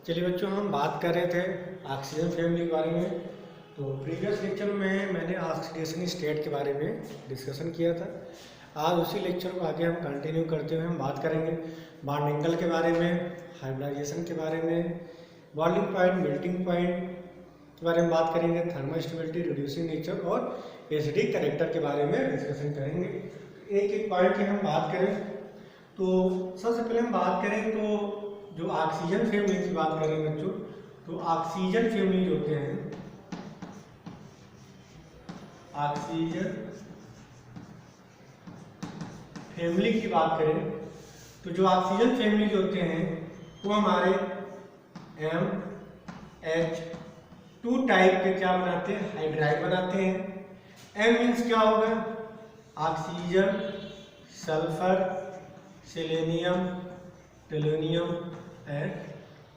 चलिए बच्चों, हम बात कर रहे थे ऑक्सीजन फैमिली के बारे में। तो प्रीवियस लेक्चर में मैंने ऑक्सीडेशन स्टेट के बारे में डिस्कशन किया था। आज उसी लेक्चर को आगे हम कंटिन्यू करते हुए हम बात करेंगे बॉन्ड एंगल के बारे में, हाइब्रिडाइजेशन के बारे में, बॉइलिंग पॉइंट, मेल्टिंग पॉइंट के बारे में बात करेंगे, थर्मोस्टेबिलिटी, रिड्यूसिंग नेचर और एसिडिक कैरेक्टर के बारे में डिस्कशन करेंगे। एक एक पॉइंट की हम बात करें तो सबसे पहले हम बात करें तो जो ऑक्सीजन फैमिली की बात करें बच्चों, तो ऑक्सीजन फैमिली जो होते हैं, ऑक्सीजन फैमिली की बात करें तो जो ऑक्सीजन फैमिली जो होते हैं वो हमारे MH2 टाइप के क्या बनाते हैं, हाइड्राइड बनाते हैं। M मीन्स क्या होगा, oxygen, sulphur, selenium, tellurium and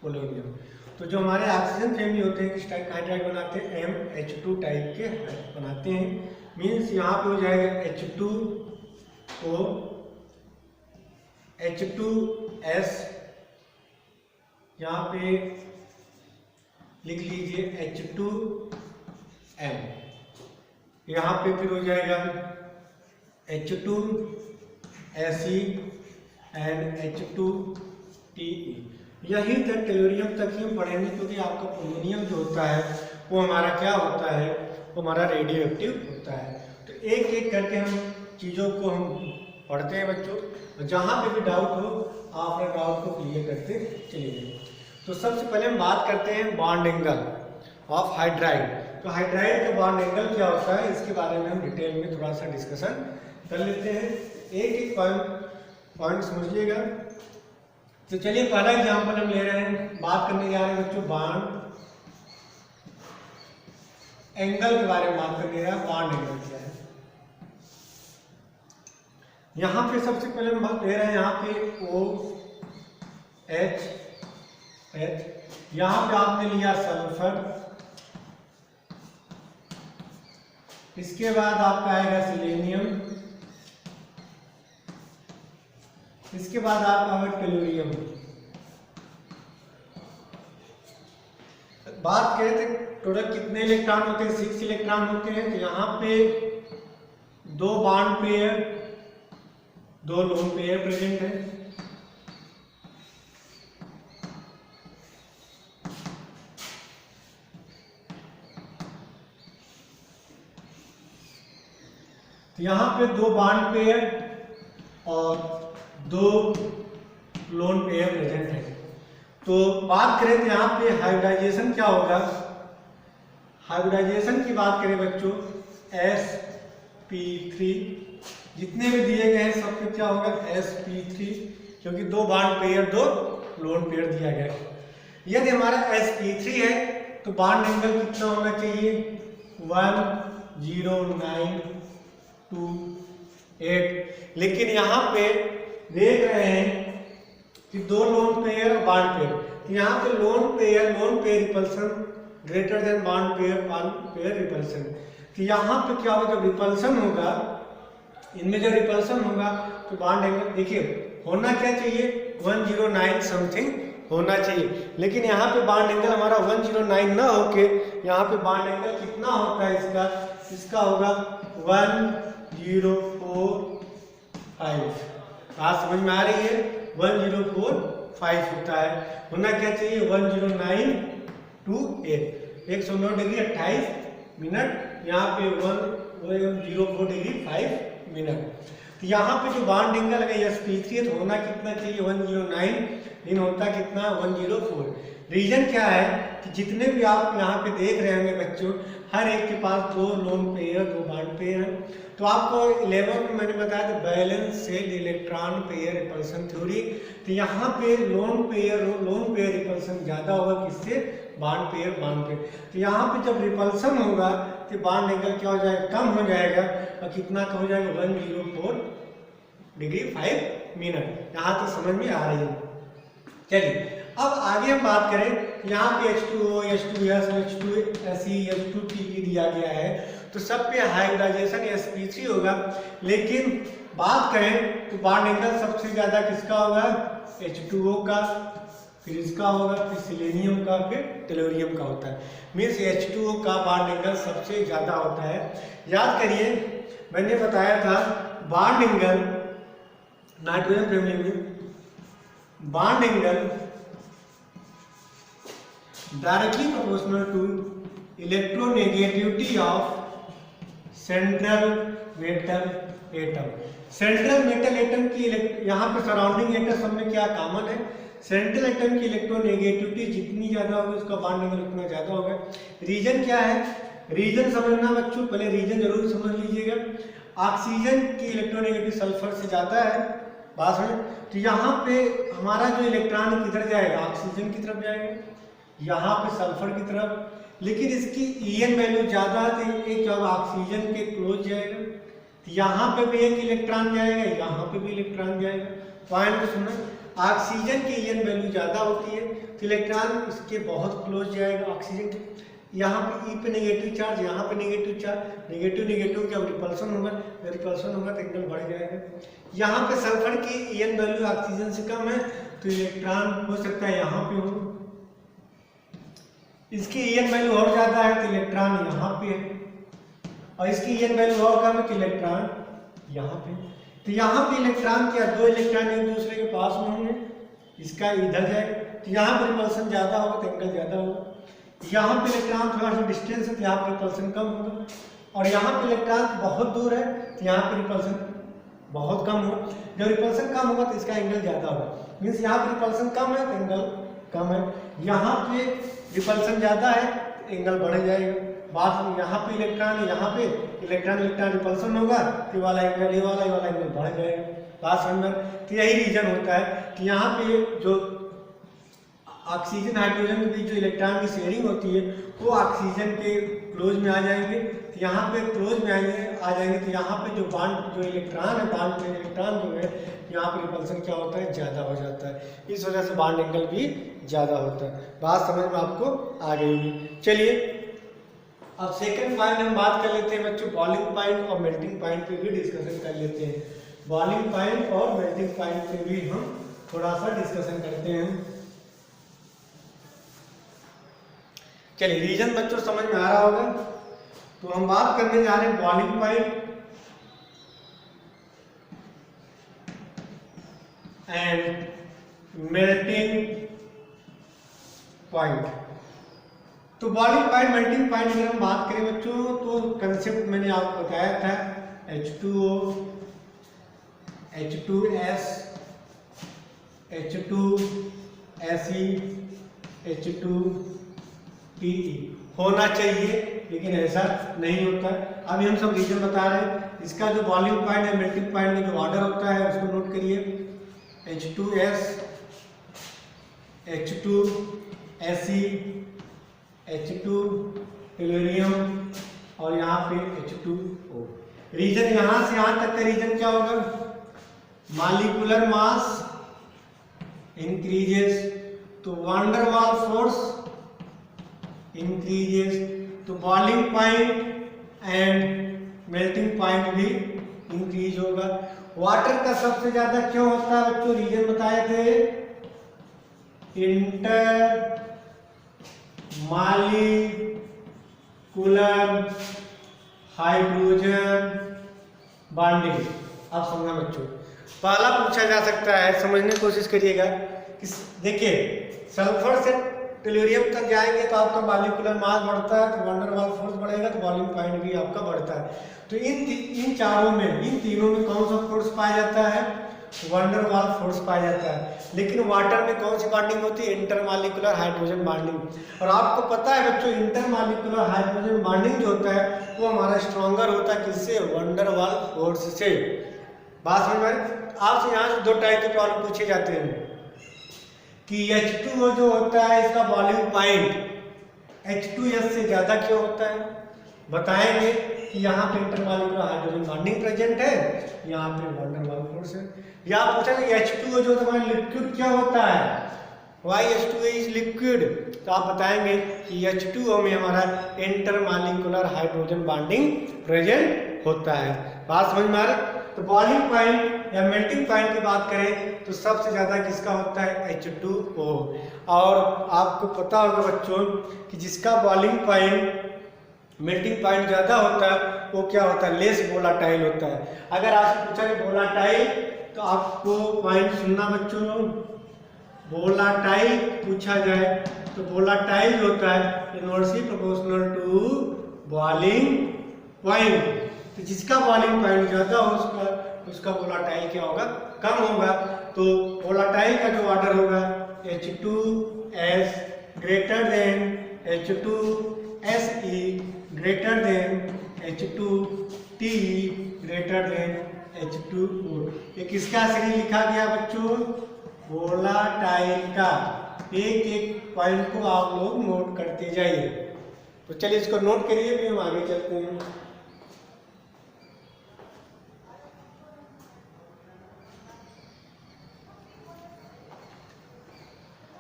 polonium. तो जो हमारे ऑक्सीजन फैमिली होते हैं किस टाइप का हाइड्राइड बनाते हैं, MH2 टाइप के बनाते हैं। मीन्स यहाँ पे हो जाएगा H2O, H2S, यहाँ पे लिख लीजिए H2M, यहाँ पे फिर हो जाएगा H2Se एंड H2Te। यही तक टेलोरियम तक ही हम पढ़ेंगे, क्योंकि आपका पोलोनियम जो होता है वो हमारा क्या होता है, वो हमारा रेडियो एक्टिव होता है। तो एक एक करके हम चीज़ों को हम पढ़ते हैं बच्चों। जहाँ पे भी डाउट हो आप अपने डाउट को क्लियर करते चलिए। तो सबसे पहले हम बात करते हैं बॉन्ड एंगल ऑफ हाइड्राइड। तो हाइड्राइड का बॉन्ड एंगल क्या होता है, इसके बारे में हम डिटेल में थोड़ा सा डिस्कशन कर लेते हैं। एक एक पॉइंट समझिएगा। तो चलिए पहला एग्जांपल हम ले रहे हैं, बात करने जा रहे हैं बच्चों बॉन्ड एंगल के बारे में बात करने जा रहे हैं। बॉन्ड एंगल क्या है, यहाँ पे सबसे पहले हम बात ले रहे हैं, यहाँ पे OH, यहाँ पे आपने लिया सल्फर, इसके बाद आपका आएगा सिलेनियम, इसके बाद आपका होगा टेलोरियम। बात करें तो टोटल कितने इलेक्ट्रॉन होते हैं, 6 इलेक्ट्रॉन होते हैं। तो यहाँ पे 2 bond pair, 2 lone pair present है। तो यहाँ पे 2 बॉन्ड पेयर और 2 लोन पेयर प्रेजेंट है। तो बात करें तो यहाँ पे हाइब्रिडाइजेशन क्या होगा, हाइब्रिडाइजेशन की बात करें बच्चों, sp3 जितने भी दिए गए हैं सब पे क्या होगा, sp3, क्योंकि 2 बॉन्ड पेयर 2 लोन पेयर दिया गया है। यदि हमारा sp3 है तो बॉन्ड एंगल कितना होना चाहिए, 10928। लेकिन यहाँ पे देख रहे हैं कि 2 लोन पेयर और बॉन्ड पेयर, तो यहाँ पे lone pair repulsion greater than bond pair repulsion. तो यहाँ पे क्या होगा, जब रिपल्सन होगा, इनमें जब रिपल्सन होगा तो बॉन्ड एंगल देखिए होना क्या चाहिए, 109 समथिंग होना चाहिए। लेकिन यहाँ पे बॉन्ड एंगल हमारा 109 ना होके यहाँ पे बॉन्ड एंगल कितना होता है इसका होगा 1045। बात समझ में आ रही है, 1045 होता है। होना क्या चाहिए, 10928, 109 डिग्री 28 मिनट, यहाँ पे 104 डिग्री 5 मिनट। तो यहाँ पे जो बॉन्ड एंगल है sp3 तो होना कितना चाहिए, 109, लेकिन होता कितना, 104। रीजन क्या है कि जितने भी आप यहाँ पे देख रहे होंगे बच्चों, हर एक के पास 2 लोन पेयर 2 बॉन्ड पेयर है। तो आपको 11 में मैंने बताया था balance cell electron pair repulsion theory. तो यहाँ पे लोन पेयर रिपल्सन ज्यादा होगा, किससे, बॉन्ड पेयर। तो यहाँ पे जब रिपल्सन होगा तो बॉन्ड एंगल क्या हो जाएगा, कम हो जाएगा, और कितना कम हो जाएगा, 104 डिग्री 5 मिनट। यहाँ तक समझ में आ रही है। चलिए अब आगे हम बात करें, यहाँ पे H2O, H2S, H2Se, H2Te दिया गया है। तो सब पे हाइब्रिडाइजेशन sp3 होगा। लेकिन बात करें तो बॉन्ड एंगल सबसे ज्यादा किसका होगा, H2O का, फिर इसका होगा, फिर सिलेनियम का, फिर टेलोरियम का होता है। मीन्स H2O का बॉन्ड एंगल सबसे ज़्यादा होता है। याद करिए मैंने बताया था बॉन्ड एंगल नाइट्रोजन फैमिली में bond angle directly proportional to electronegativity of central metal atom. Central metal atom की यहाँ पे सराउंडिंग एटम सब में क्या कॉमन है, सेंट्रल एटम की इलेक्ट्रोनेगेटिविटी जितनी ज़्यादा होगी उसका बॉन्ड एंगल उतना ज़्यादा होगा। रीजन क्या है, रीजन समझना बच्चों, पहले रीजन जरूर समझ लीजिएगा। ऑक्सीजन की इलेक्ट्रोनेगेटिविटी सल्फर से ज़्यादा है, बात समझ। तो यहाँ पे हमारा जो इलेक्ट्रॉन किधर जाएगा, ऑक्सीजन की तरफ जाएगा, यहाँ पे सल्फर की तरफ। लेकिन इसकी EN वैल्यू ज़्यादा है तो ये क्या ऑक्सीजन के क्लोज जाएगा, यहाँ पे भी एक इलेक्ट्रॉन जाएगा, यहाँ पे भी इलेक्ट्रॉन जाएगा। पॉइंट सुना, ऑक्सीजन की EN वैल्यू ज़्यादा होती है तो इलेक्ट्रॉन इसके बहुत क्लोज जाएगा ऑक्सीजन के। यहाँ पे E पे नेगेटिव चार्ज, यहाँ पे नेगेटिव चार्ज, नेगेटिव नेगेटिव जब रिपल्सन होगा, जब रिपल्सन होगा तो एंगल बढ़ जाएगा। यहाँ पे सल्फर की EN वैल्यू ऑक्सीजन से कम है तो इलेक्ट्रॉन हो सकता है यहाँ पे हो, इसकी EN वैल्यू और ज़्यादा है तो इलेक्ट्रॉन यहाँ पे है, और इसकी EN वैल्यू और कम है तो इलेक्ट्रॉन यहाँ पे। तो यहाँ पे इलेक्ट्रॉन क्या, दो इलेक्ट्रॉन एक दूसरे के पास में होंगे, इसका इधर जाएगा तो यहाँ पे रिपल्सन ज़्यादा होगा तो एंगल ज़्यादा होगा। यहाँ पे इलेक्ट्रॉन थोड़ा सा डिस्टेंस है तो यहाँ पे रिपल्सन कम होगा, और यहाँ पे इलेक्ट्रॉन बहुत दूर है तो यहाँ पे रिपल्सन बहुत कम होगा। जब रिपल्सन कम होगा तो इसका एंगल ज़्यादा होगा। मीन्स यहाँ पे रिपल्सन कम है तो एंगल कम है, यहाँ पे रिपल्सन ज़्यादा है तो एंगल बढ़ जाएगा। बात यहाँ पे इलेक्ट्रॉन, यहाँ पे इलेक्ट्रॉन रिपल्सन होगा तो ये वाला एंगल बढ़ जाएगा। बात समझ में। तो यही रीजन होता है कि यहाँ पे जो ऑक्सीजन हाइड्रोजन के बीच जो इलेक्ट्रॉन की शेयरिंग होती है वो ऑक्सीजन के क्लोज में आ जाएंगे, तो यहाँ पे क्लोज में आ जाएंगे तो यहाँ पे जो बॉन्ड जो इलेक्ट्रॉन है, बॉन्ड में इलेक्ट्रॉन जो है यहाँ पे रिपल्सन क्या होता है, ज़्यादा हो जाता है। इस वजह से बॉन्ड एंगल भी ज़्यादा होता है। बात समझ में आपको आ गई होगी। चलिए अब सेकंड पॉइंट हम बात कर लेते हैं बच्चों, बॉइलिंग पॉइंट और मेल्टिंग पॉइंट पे भी डिस्कशन कर लेते हैं। बॉइलिंग पॉइंट और मेल्टिंग पॉइंट पे भी हम थोड़ा सा डिस्कशन करते हैं। चलिए रीजन बच्चों समझ में आ रहा होगा, तो हम बात करने जा रहे हैं boiling point and melting point. तो बॉइलिंग पॉइंट मेल्टिंग पॉइंट अगर हम बात करें बच्चों तो कंसेप्ट मैंने आपको बताया था, H2O, H2S, H2Se, H2Pe होना चाहिए, लेकिन ऐसा नहीं होता। अभी हम सब रीजन बता रहे हैं। इसका जो बॉइलिंग पॉइंट है मेल्टिंग पॉइंट में जो ऑर्डर होता है उसको नोट करिए, H2S, H2Se, H2 टेलोरियम और यहाँ पे H2O। रीजन यहाँ से यहाँ तक का रीजन क्या होगा, मॉलिक्यूलर मास इंक्रीजेस तो van der Waals force increases, तो boiling point and melting point भी इंक्रीज होगा। वाटर का सबसे ज्यादा क्यों होता है बच्चों, रीजन बताए थे, इंटर मॉलिक्यूलर हाइड्रोजन बॉन्डिंग। आप समझना बच्चों, पहला पूछा जा सकता है, समझने की कोशिश करिएगा। देखिए सल्फर से टेलोरियम तक जाएंगे तो आपका मॉलिक्यूलर मास बढ़ता है तो वैन डर वाल फोर्स बढ़ेगा तो बॉइलिंग पॉइंट भी आपका बढ़ता है। तो इन चारों में, इन तीनों में कौन सा फोर्स पाया जाता है, वैन डर वाल फोर्स पाया जाता है। लेकिन वाटर में कौन सी बॉन्डिंग होती है, इंटरमॉलिक्यूलर हाइड्रोजन बॉन्डिंग। और आपको पता है बच्चों इंटरमॉलिक्यूलर हाइड्रोजन बॉन्डिंग जो होता है वो हमारा स्ट्रॉन्गर होता है, किससे, वैन डर वाल फोर्स से। बात समझ में। आपसे यहाँ से दो टाइप के प्रॉब्लम पूछे जाते हैं कि H2O जो होता है इसका बॉइलिंग पॉइंट H2S से ज्यादा क्यों होता है, बताएंगे कि यहाँ पे इंटरमॉलिक्यूलर हाइड्रोजन बॉन्डिंग प्रेजेंट है, यहाँ पे वैन डर वाल फोर्स है। या पूछेंगे H2O जो हमारा लिक्विड क्या होता है, वाई H2O इज लिक्विड, तो आप बताएंगे कि H2O में हमारा इंटरमॉलिक्यूलर हाइड्रोजन बॉन्डिंग प्रेजेंट होता है। बात समझ में आ रही। तो बॉइलिंग पॉइंट या मेल्टिंग पॉइंट की बात करें तो सबसे ज़्यादा किसका होता है, H2O। और आपको पता होगा बच्चों कि जिसका बॉइलिंग पॉइंट मेल्टिंग पॉइंट ज़्यादा होता है वो क्या होता है, लेस वोलाटाइल होता है। अगर आपसे पूछा कि वोलाटाइल, तो आपको पॉइंट सुनना बच्चों, वोलाटाइल पूछा जाए तो वोलाटाइल होता है inversely proportional to boiling point. तो जिसका बॉइलिंग पॉइंट ज़्यादा हो उसका वोलाटाइल क्या होगा, कम होगा। तो वोलाटाइल का जो ऑर्डर होगा H2S greater than H2Se greater than H2Te greater than H2O। ये किसका श्रेणी लिखा गया बच्चों, वोलाटाइल का। एक एक पॉइंट को आप लोग नोट करते जाइए। तो चलिए इसको नोट करिए, फिर हम आगे चलते हैं।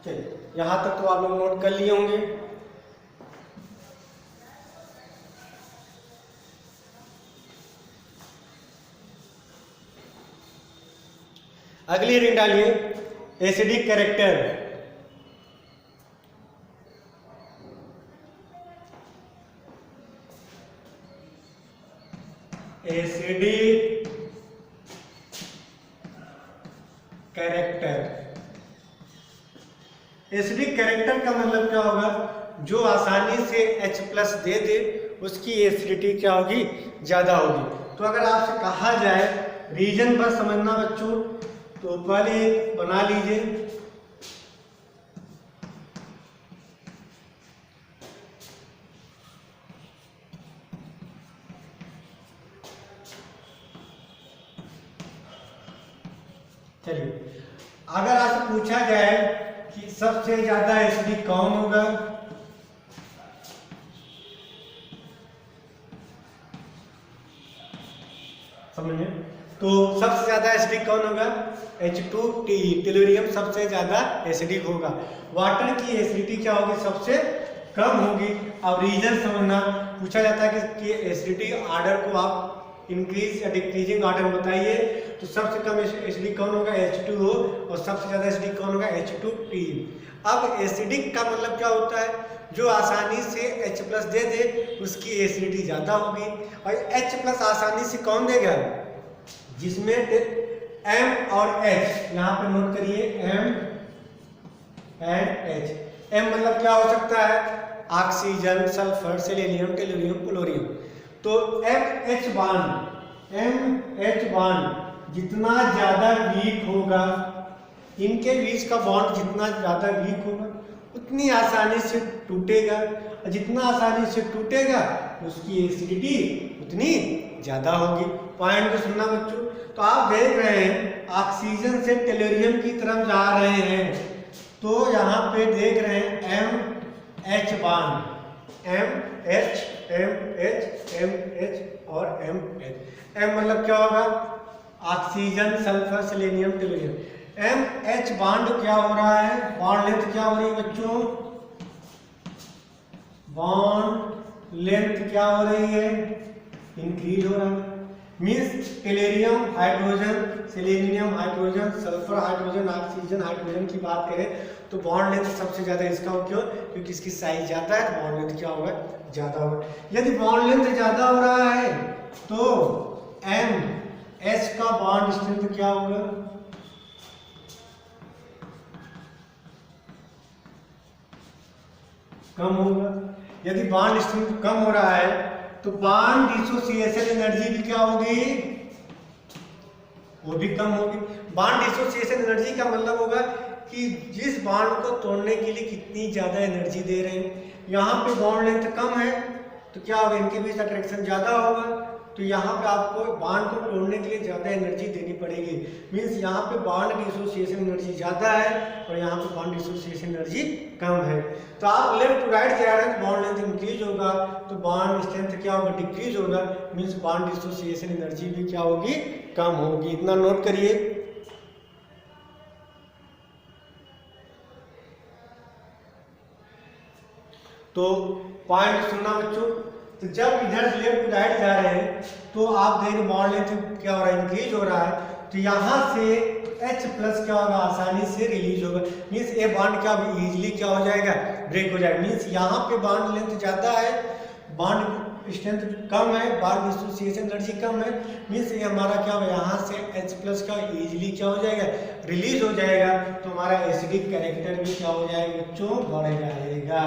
चलिए यहां तक तो आप लोग नोट कर लिए होंगे। अगली रीडिंग डालिए, acidic character. Acidic character, acidic character का मतलब क्या होगा, जो आसानी से H+ दे दे उसकी एसिडिटी क्या होगी, ज्यादा होगी। तो अगर आपसे कहा जाए रीजन पर समझना बच्चों, तो पहले बना लीजिए, चलिए अगर आपसे पूछा जाए कि सबसे ज्यादा एसिडिक कौन होगा, समझिए, तो सबसे ज्यादा एसिडिक कौन होगा, H2Te, टेलुरियम सबसे ज्यादा एसिडिक होगा। वाटर की एसिडिटी क्या होगी, सबसे कम होगी। अब रीजन समझना, पूछा जाता है कि एसिडिटी ऑर्डर को आप इंक्रीज या डिक्रीजिंग ऑर्डर में बताइए। तो सबसे कम एसिडिक कौन होगा, H2O, और सबसे ज्यादा एसिडिक कौन होगा, H2Te। अब एसिडिक का मतलब क्या होता है, जो आसानी से H+ दे दे उसकी एसिडिटी ज्यादा होगी। और H+ आसानी से कौन देगा, जिसमें M और H, यहाँ पे नोट करिए M एंड H। M मतलब क्या हो सकता है, ऑक्सीजन, सल्फर, सेलेनियम, टेलुरियम, पोलोरियम। तो MH बॉन्ड जितना ज्यादा वीक होगा, इनके बीच का बॉन्ड जितना ज्यादा वीक होगा उतनी आसानी से टूटेगा, और जितना आसानी से टूटेगा उसकी एसिडिटी उतनी ज्यादा होगी। पॉइंट को सुनना बच्चों, तो आप देख रहे हैं ऑक्सीजन से टेलुरियम की तरफ जा रहे हैं, तो यहाँ पे देख रहे हैं MH bond, MH MH MH और MH। M मतलब क्या होगा, oxygen, sulphur, selenium, tellurium. MH bond क्या हो रहा है, बॉन्ड लेंथ क्या हो रही है बच्चों, बॉन्ड लेंथ क्या हो रही है, इंक्रीज हो रहा है। Means tellurium hydrogen, selenium hydrogen, sulphur hydrogen, oxygen hydrogen की बात करें तो बॉन्ड लेंथ सबसे ज्यादा इसका हो, क्यों, क्योंकि इसकी साइज ज्यादा है तो बॉन्ड लेंथ क्या होगा, ज्यादा होगा। यदि बॉन्ड लेंथ ज्यादा हो रहा है तो MH का बॉन्ड स्ट्रेंथ क्या होगा, कम होगा। यदि बॉन्ड स्ट्रेंथ कम हो रहा है तो बॉन्ड डिसोसिएशन एनर्जी भी क्या होगी, वो भी कम होगी। बॉन्ड डिसोसिएशन एनर्जी का मतलब होगा कि जिस बॉन्ड को तोड़ने के लिए कितनी ज्यादा एनर्जी दे रहे हैं। यहाँ पे बॉन्ड लेंथ कम है तो क्या होगा, इनके बीच अट्रैक्शन ज्यादा होगा, तो यहाँ पे आपको बॉन्ड को तोड़ने के लिए ज्यादा एनर्जी देनी पड़ेगी। मीन्स यहाँ पे बॉन्ड डिसोसिएशन एनर्जी ज्यादा है और यहाँ पे बॉन्ड डिसोसिएशन एनर्जी कम है। तो आप लेफ्ट टू राइट जा रहे हैं, बॉन्ड लेंथ इंक्रीज होगा तो बॉन्ड स्ट्रेंथ क्या होगा, डिक्रीज होगा। मीन्स बॉन्ड डिसोसिएशन एनर्जी भी क्या होगी, कम होगी। इतना नोट करिए। तो पॉइंट सुनना बच्चों, तो जब इधर से लेफ्ट टू राइट जा रहे हैं तो आप देखें बॉन्ड लेंथ क्या हो रहा है, इंक्रीज हो रहा है। तो यहाँ से H प्लस क्या होगा, आसानी से रिलीज होगा। मीन्स ये बॉन्ड क्या इजीली क्या हो जाएगा, ब्रेक हो जाएगा। मीन्स यहाँ पे बॉन्ड लेंथ ज़्यादा है, बॉन्ड स्ट्रेंथ कम है, बॉन्ड डिसोसिएशन एनर्जी कम है। मीन्स ये हमारा क्या होगा, यहाँ से H प्लस का इजीली क्या हो जाएगा, रिलीज हो जाएगा। तो हमारा एसिडिक कैरेक्टर भी क्या हो जाएगा बच्चों, बढ़ जाएगा।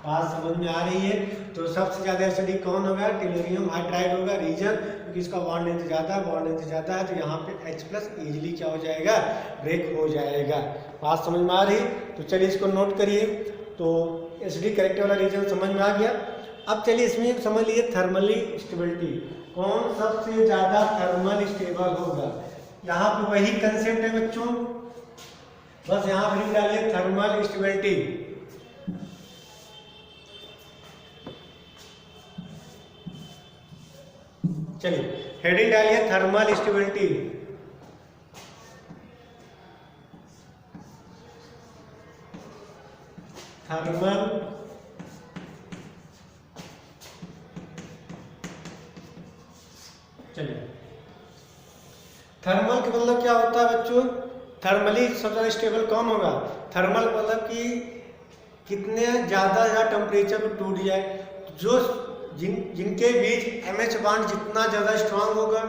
बात समझ में आ रही है। तो सबसे ज़्यादा एसिडिक कौन होगा, टेलुरियम हाइड्राइड होगा। रीजन क्योंकि इसका बॉन्ड लेंथ ज़्यादा है, बॉन्ड लेंथ ज़्यादा है, तो यहाँ पे H प्लस ईजिली क्या हो जाएगा, ब्रेक हो जाएगा। बात समझ में आ रही। तो चलिए इसको नोट करिए। तो एसिडिक कैरेक्टर वाला रीजन समझ में आ गया। अब चलिए इसमें समझ लीजिए थर्मली स्टेबिलिटी, कौन सबसे ज़्यादा थर्मल स्टेबल होगा। यहाँ पे वही कंसेप्ट है बच्चों, बस यहाँ पर डालिए थर्मल स्टेबिलिटी। चलिए हेडिंग डालिए थर्मल स्टेबिलिटी। थर्मल चलिए थर्मल का मतलब क्या होता है बच्चों, थर्मली सबसे स्टेबल कौन होगा। थर्मल मतलब कि कितने ज़्यादा टेम्परेचर पर टूट जाए, जो जिनके बीच MH बॉन्ड जितना ज़्यादा स्ट्रांग होगा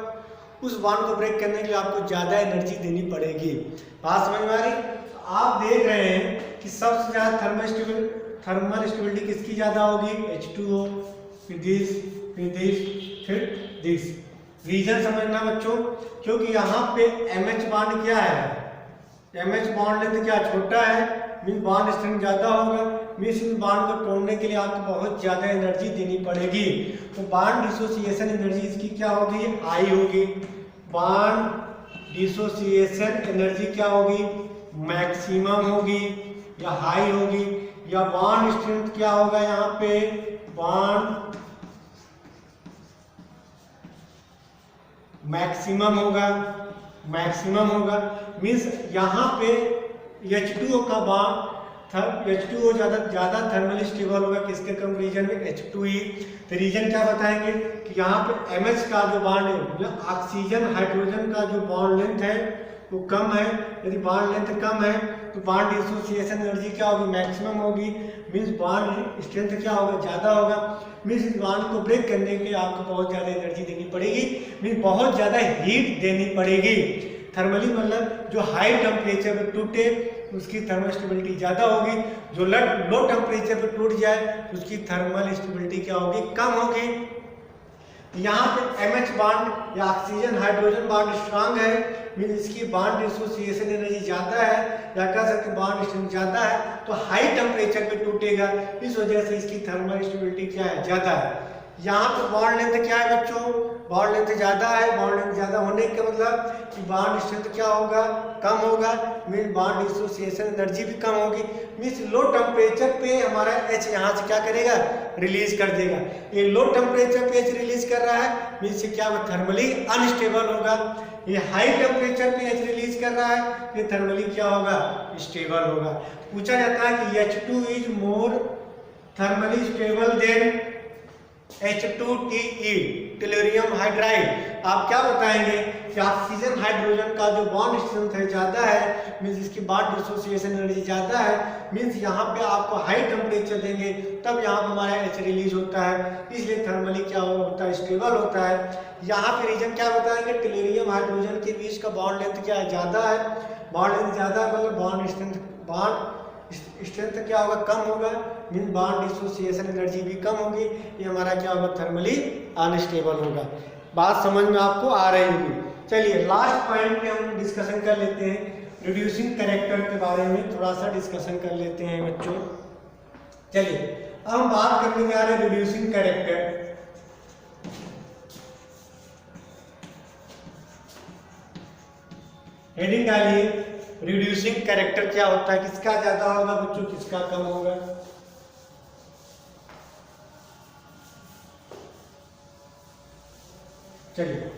उस बॉन्ड को ब्रेक करने के लिए आपको ज़्यादा एनर्जी देनी पड़ेगी। बात समझ में आ रही। आप देख रहे हैं कि सबसे ज़्यादा थर्मल स्टेबिलिटी किसकी ज़्यादा होगी, H2O, फिर दिस, फिर दिस। रीजन समझना बच्चों, क्योंकि यहाँ पे MH बॉन्ड क्या है, MH बॉन्ड लेंथ क्या छोटा है, मीन बॉन्ड स्ट्रेंथ ज़्यादा होगा। मीन्स इस बॉन्ड को तोड़ने के लिए आपको बहुत ज़्यादा एनर्जी देनी पड़ेगी। तो बॉन्ड डिसोसिएशन एनर्जी इसकी क्या होगी, हाई होगी। बॉन्ड डिसोसिएशन एनर्जी क्या होगी, मैक्सिमम होगी या हाई होगी। या बॉन्ड स्ट्रेंथ क्या होगा, यहाँ पे बॉन्ड मैक्सिमम होगा। मीन्स यहाँ पे H2O का बॉन्ड H2O ज़्यादा थर्मली स्टेबल होगा किसके कंपेरिजन में, H2E। तो रीजन क्या बताएंगे कि यहाँ पे MH का जो बॉन्ड है, मतलब ऑक्सीजन हाइड्रोजन का जो बॉन्ड लेंथ है वो कम है। यदि बॉन्ड लेंथ कम है तो बॉन्ड डिसोसिएशन एनर्जी क्या होगी, मैक्सिमम होगी। मीन्स बॉन्ड स्ट्रेंथ क्या होगा, ज़्यादा होगा। मीन्स इस बॉन्ड को ब्रेक करने के लिए आपको बहुत ज़्यादा एनर्जी देनी पड़ेगी, मीन्स बहुत ज़्यादा हीट देनी पड़ेगी। थर्मली मतलब जो हाई टेम्परेचर पर टूटे उसकी थर्मल स्टेबिलिटी ज़्यादा होगी, जो लो टेम्परेचर पर टूट जाए उसकी थर्मल स्टेबिलिटी क्या होगी, कम होगी। यहाँ पे MH बॉन्ड या ऑक्सीजन हाइड्रोजन बॉन्ड स्ट्रांग है, मीन्स इसकी बॉन्ड डिसोसिएशन एनर्जी ज़्यादा है, या कह सकते बॉन्ड स्ट्रेंथ ज़्यादा है, तो हाई टेम्परेचर पे टूटेगा। इस वजह से इसकी थर्मल स्टेबिलिटी क्या है, ज़्यादा है। यहाँ पे बॉन्ड लेंथ क्या है बच्चों, बॉन्ड लेंथ ज़्यादा है। बॉन्ड लेंथ ज़्यादा होने का मतलब कि बॉन्ड स्ट्रेंथ क्या होगा, कम होगा। मीन बॉन्ड डिसोसिएशन एनर्जी भी कम होगी। मीन्स लो टेम्परेचर पे हमारा H यहाँ से क्या करेगा, रिलीज कर देगा। ये लो टेम्परेचर पे H रिलीज कर रहा है, मीन्स क्या होगा, थर्मली अनस्टेबल होगा। ये हाई टेम्परेचर पे H रिलीज कर रहा है, ये थर्मली क्या होगा, स्टेबल होगा। पूछा जाता है कि H2 is more thermally stable then H2TE, tellurium hydride. आप क्या बताएंगे कि ऑक्सीजन हाइड्रोजन का जो बॉन्ड स्ट्रेंथ है ज़्यादा है, मीन्स इसकी बॉन्ड डिसोसिएशन एनर्जी ज़्यादा है। मीन्स यहाँ पे आपको हाई टेम्परेचर देंगे तब यहाँ पर हमारा H रिलीज होता है, इसलिए थर्मली क्या होता है, स्टेबल होता है। यहाँ पे रीजन क्या बताएंगे, टेलुरियम हाइड्रोजन के बीच का बॉन्ड लेंथ क्या है, ज़्यादा है। बॉन्ड लेंथ ज़्यादा है मतलब बॉन्ड स्ट्रेंथ क्या होगा, कम होगा। मीन बॉन्ड डिसोसिएशन एनर्जी भी कम होगी, ये हमारा क्या होगा, थर्मली अनस्टेबल होगा। बात समझ में आपको आ रही होगी। चलिए लास्ट पॉइंट पे हम डिस्कशन कर लेते हैं, रिड्यूसिंग कैरेक्टर के बारे में थोड़ा सा डिस्कशन कर लेते हैं बच्चों। चलिए अब हम बात करने जा रहे हैं रिड्यूसिंग कैरेक्टर। हेडिंग डालिए रिड्यूसिंग कैरेक्टर क्या होता है, किसका ज्यादा होगा बच्चों, किसका कम होगा। चलिए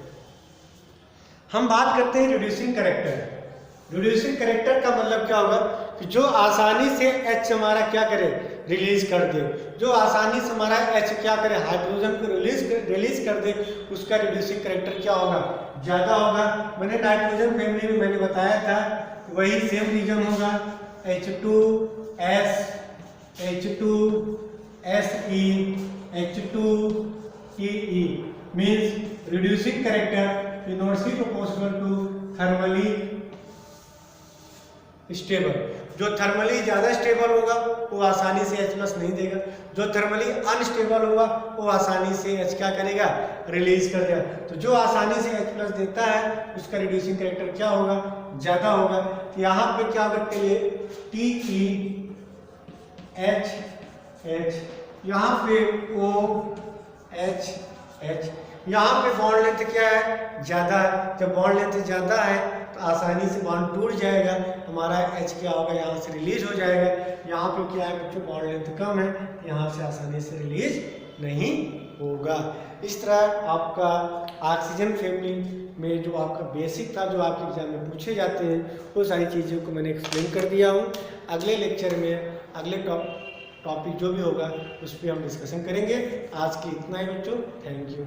हम बात करते हैं रिड्यूसिंग कैरेक्टर। रिड्यूसिंग कैरेक्टर का मतलब क्या होगा कि जो आसानी से H हमारा क्या करे, रिलीज कर दे। जो आसानी से हमारा H क्या करे, हाइड्रोजन को रिलीज कर दे, उसका रिड्यूसिंग कैरेक्टर क्या होगा, ज़्यादा होगा। मैंने नाइट्रोजन फैमिली में मैंने बताया था वही सेम रीजन होगा, H2S, H2Se, H2Te means reducing character inversely proportional to thermally stable। जो थर्मली ज़्यादा स्टेबल होगा वो आसानी से H+ नहीं देगा, जो थर्मली अनस्टेबल होगा वो आसानी से H क्या करेगा, रिलीज कर देगा। तो जो आसानी से H+ देता है उसका रिड्यूसिंग कैरेक्टर क्या होगा, ज़्यादा होगा। तो यहाँ पे क्या होगा, TeHH, यहाँ पे OHH, यहाँ पे बॉन्ड लेंथ क्या है, ज़्यादा है। जब बॉन्ड लेंथ ज़्यादा है तो आसानी से बॉन्ड टूट जाएगा, हमारा H क्या होगा, यहाँ से रिलीज हो जाएगा। यहाँ पे क्या है बच्चों, बॉन्ड लेंथ कम है, यहाँ से आसानी से रिलीज नहीं होगा। इस तरह आपका ऑक्सीजन फैमिली में जो आपका बेसिक था, जो आपके एग्जाम में पूछे जाते हैं, वो सारी चीज़ों को मैंने एक्सप्लेन कर दिया हूँ। अगले लेक्चर में अगले टॉपिक जो भी होगा उस पर हम डिस्कशन करेंगे। आज की इतना ही बच्चों, थैंक यू।